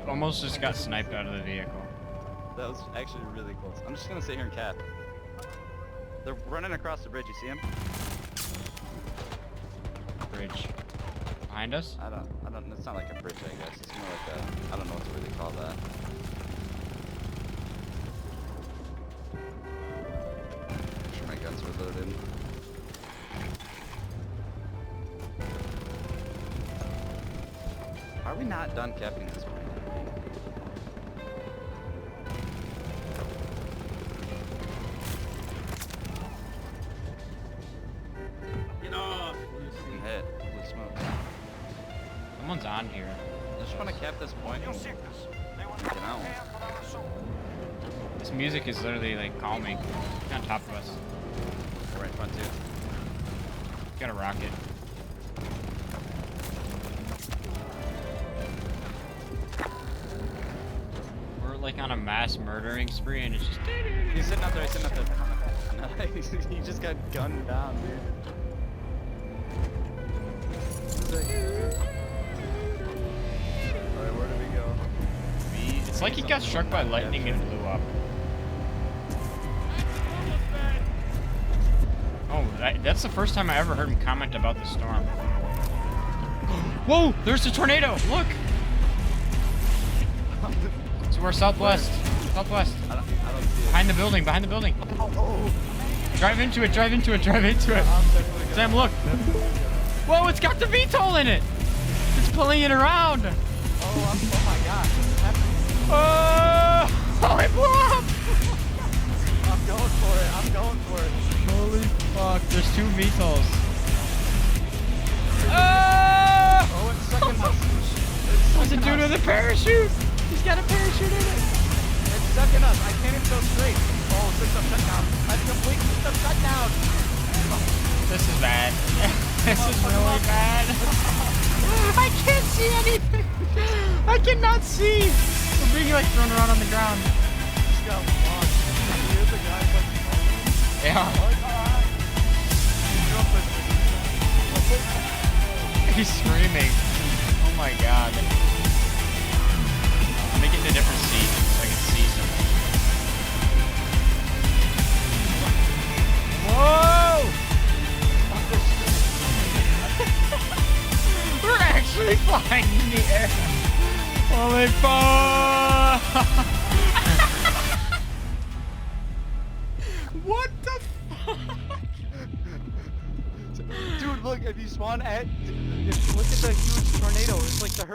almost just got sniped out of the vehicle. That was actually really close. I'm just gonna sit here and cap. They're running across the bridge. You see them? Bridge. Behind us? I don't. It's not like a bridge, I guess. It's more like a. I don't know what to really call that. I'm sure my guns were loaded. Are we not done capping this point? Get off! Getting hit. Holy smoke. Someone's on here. I just want to cap this point and get out. This music is literally like calming. It's on top of us. They're right in front too. Got a rocket. We're like on a mass murdering spree and it's just. He's sitting up there. He's sitting up there. Nice. He just got gunned down, dude. Alright, where do we go? It's like he got struck by lightning and blew up. Oh, that's the first time I ever heard him comment about the storm. Whoa! There's a tornado! Look! So we're southwest. Southwest. I don't see it. Behind the building, behind the building. Oh. Drive into it, drive into it, drive into it. Sam, look. Whoa, it's got the VTOL in it! It's pulling it around! Oh my god. What's happening? Oh, it blew up! I'm going for it. I'm going for it. Holy fuck, there's two VTOLs. Oh, it's sucking us. There's a dude with a parachute! He's got a parachute in it! It's sucking us. I can't even go straight. Oh, system shutdown. I've complete system shutdown. This is bad. This is really bad. I can't see anything! I cannot see! We're being like thrown around on the ground. Just got launched. Here's the guy like, Yeah. He's screaming. Oh my god. Let me get in a different seat so I can see something. Whoa! We're actually flying in the air. Holy fuck! What the fuck? Dude, look, if you spawn at... Look at the huge tornado.